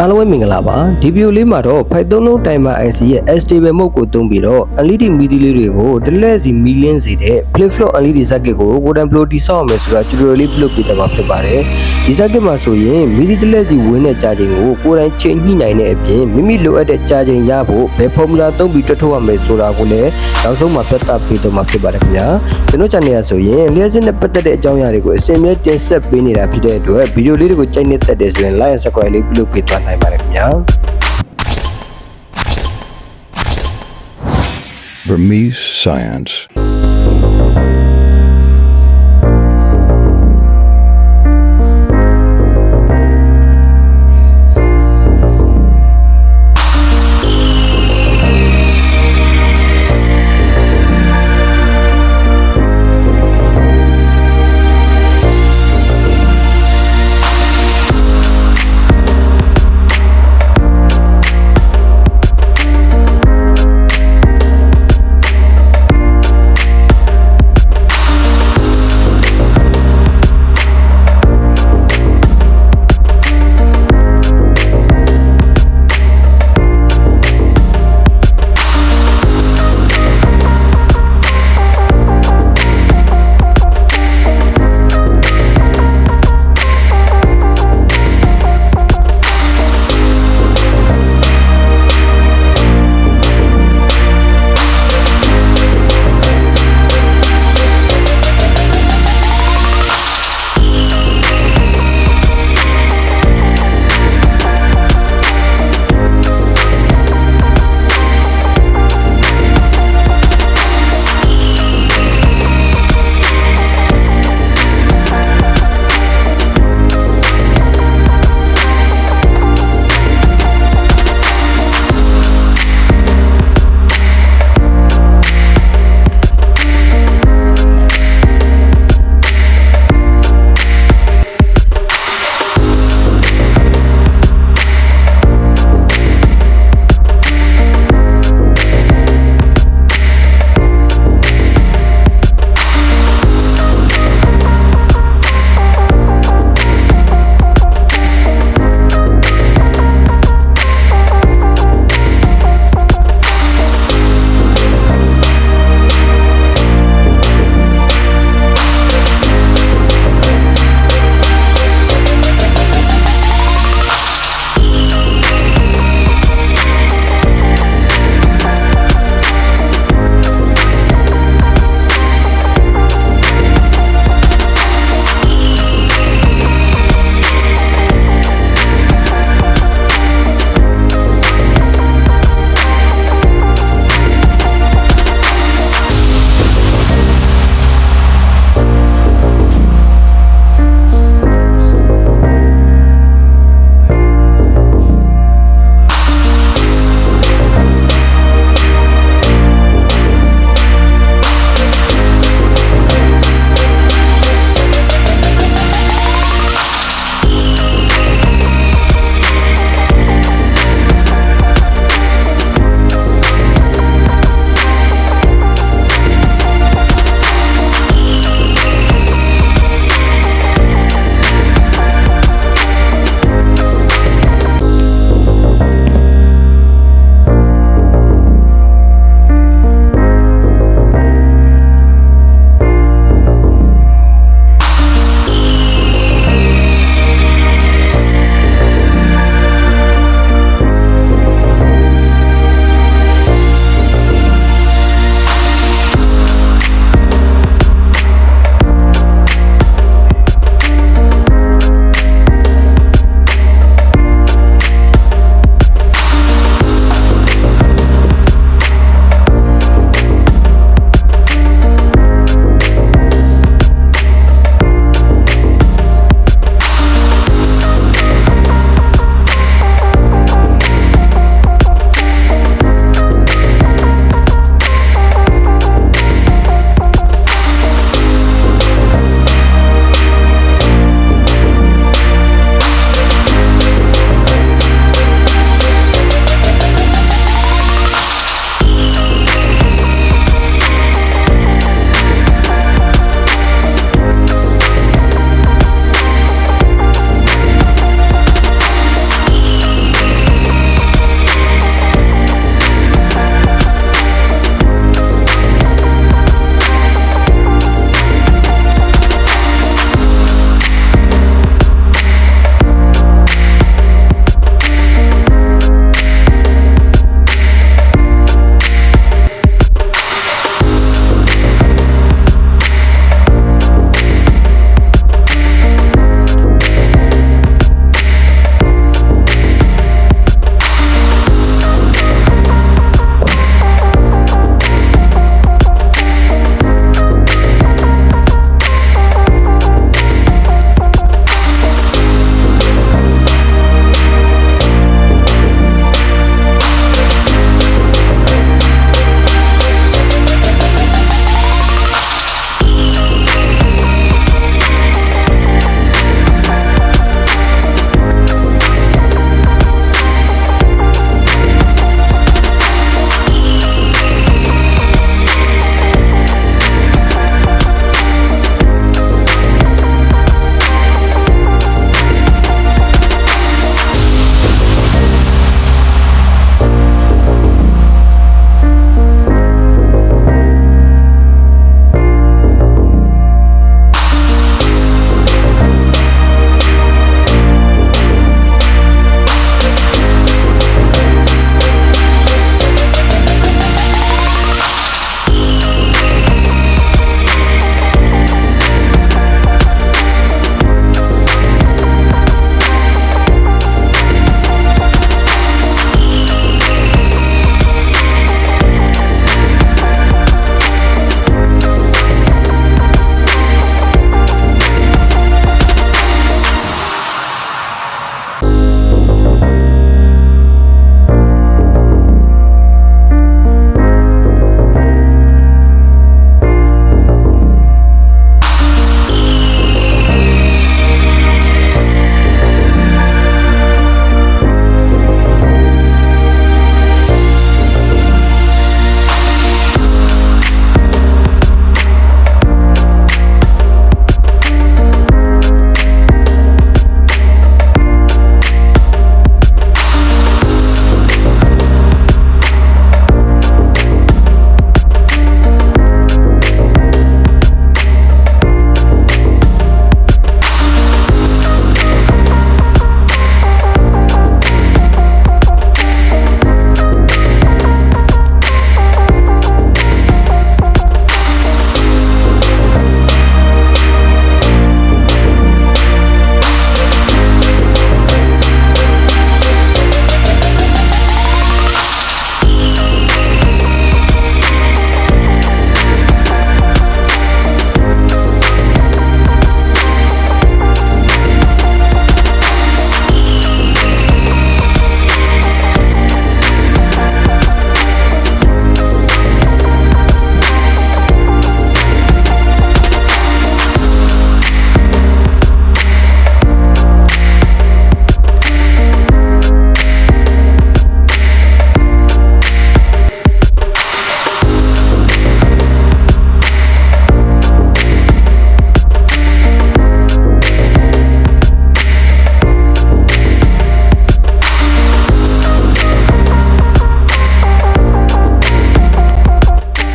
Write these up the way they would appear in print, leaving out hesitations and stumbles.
အားလုံးပဲမင်္ဂလာပါဒီဗီဒီယိုလေးမှာတော့ဖိုက်သုံးလုံး Timer IC ရဲ့ stable mode ကိုသုံးပြီးတော့ LED မီဒီလေးတွေကိုတလဲစီမီလင်းစေတဲ့ flip flop LED circuit ကိုကိုယ်တိုင်ဘယ်လိုတိဆောက်ရမလဲဆိုတာ tutorial လေးပြုလုပ်ပေးသွားမှာဖြစ်ပါတယ်ဒီ circuit မှာဆိုရင်မီဒီတလဲစီဝင်တဲ့ကြာချိန်ကိုကိုယ်တိုင်ချိန်ညှိနိုင်တဲ့အပြင်မိမိလိုအပ်တဲ့ကြာချိန်ရဖို့ဘယ် formula သုံးပြီးတွက်ထုတ်ရမလဲဆိုတာကိုလည်းနောက်ဆုံးမှာပြသပေးသွားမှာဖြစ်ပါတယ်ခင်ဗျာကျွန်တော် channel ရဆိုရင်လျှက်စစ်နဲ့ပတ်သက်တဲ့အကြောင်းအရာတွေကိုအစီအမြဲတင်ဆက်ပေးနေတာဖြစ်တဲ့အတွက်ဗီဒီယိုလေးတွေကိုကြိုက်နေတဲ့တဲ့ဆိုရင် like and subscribe လေးပြုလုပ်ပေးသွားနိုင်ပါတယ်ခင်ဗျာBurmese science.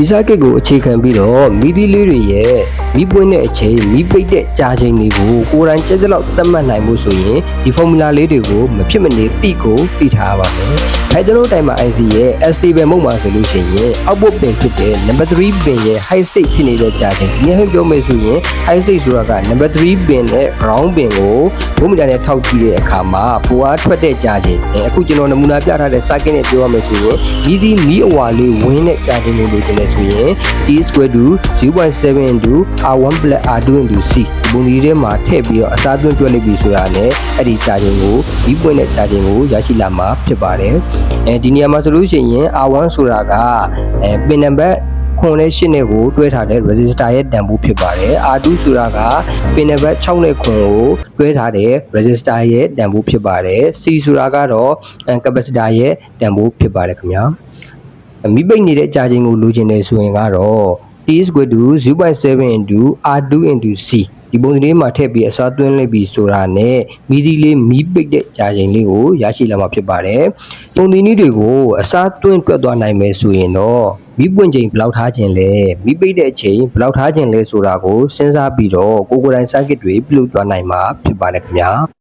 ဒီ circuit ကိုအခြေခံပြီးတော့မီဒီလေးတွေရဲ့မီးပွင့်တဲ့အချိန်မီးပိတ်တဲ့ကြာချိန်တွေကိုကိုယ်တိုင်ကြက်ကြက်လောက်သတ်မှတ်နိုင်မှုဆိုရင်ဒီ formula လေးတွေကိုမဖြစ်မနေသိထားပါမယ်။အဲကျွန်တော်တိုင်မှာ IC ရဲ့ stable mode မှာဆိုလို့ရှိရင် output pin ဖြစ်တဲ့ number 3 pin ရဲ့ high state ဖြစ်နေတဲ့ကြာချိန်ဒီနေ့ပြောမယ်ဆိုရင် high state ဆိုတာက number 3 pin နဲ့ ground pin ကိုဘုံမီတာနဲ့ထောက်ကြည့်တဲ့အခါမှာပိုအားထွက်တဲ့ကြာချိန်အခုကျွန်တော်နမူနာပြထားတဲ့ circuit နဲ့ပြောရမယ်ဆိုရင်မီးအဝါလေးဝင်းတဲ့ကြာချိန်ကိုလိုချင်တယ်ဆိုရင် t square to 0.7 into r1 plus r2 into c ပုံစံထဲမှာထည့်ပြီးတော့အစားသွင်းတွက်လိုက်ပြီဆိုတာနဲ့အဲ့ဒီကြာချိန်ကိုဒီပွင့်တဲ့ကြာချိန်ကိုရရှိလာမှာဖြစ်ပါတယ်ဒီနေရာမှာဆိုလို့ရှိရင် r1 ဆိုတာကပင်နံပါတ်ခွန်နဲ့8နဲ့ကိုတွဲထားတဲ့ resistor ရဲ့တန်ဖိုးဖြစ်ပါတယ် R2 ဆိုတာကပင်နံပါတ်6နဲ့ခွန်ကိုတွဲထားတဲ့ resistor ရဲ့တန်ဖိုးဖြစ်ပါတယ် C ဆိုတာကတော့ capacitor ရဲ့တန်ဖိုးဖြစ်ပါတယ်ခင်ဗျာမိပိတ်နေတဲ့ကြာချိန်ကိုလိုချင်တယ်ဆိုရင်ကတော့ t square to 0.7 into r2 into c ဒီပုံစံလေးမှာထည့်ပြီးအစားသွင်းလိုက်ပြီးဆိုတာနဲ့မီဒီလေးမီးပိတ်တဲ့ကြာချိန်လေးကိုရရှိလာမှာဖြစ်ပါတယ်ပုံသဏ္ဍာန်တွေကိုအစားသွင်းတွက်သွားနိုင်မယ်ဆိုရင်တော့မီးပွင့်ချိန်ဘယ်လောက်ထားခြင်းလဲမီးပိတ်တဲ့အချိန်ဘယ်လောက်ထားခြင်းလဲဆိုတာကိုစဉ်းစားပြီးတော့ကိုယ်တိုင် circuit တွေပြုလုပ်သွားနိုင်မှာဖြစ်ပါတယ်ခင်ဗျာ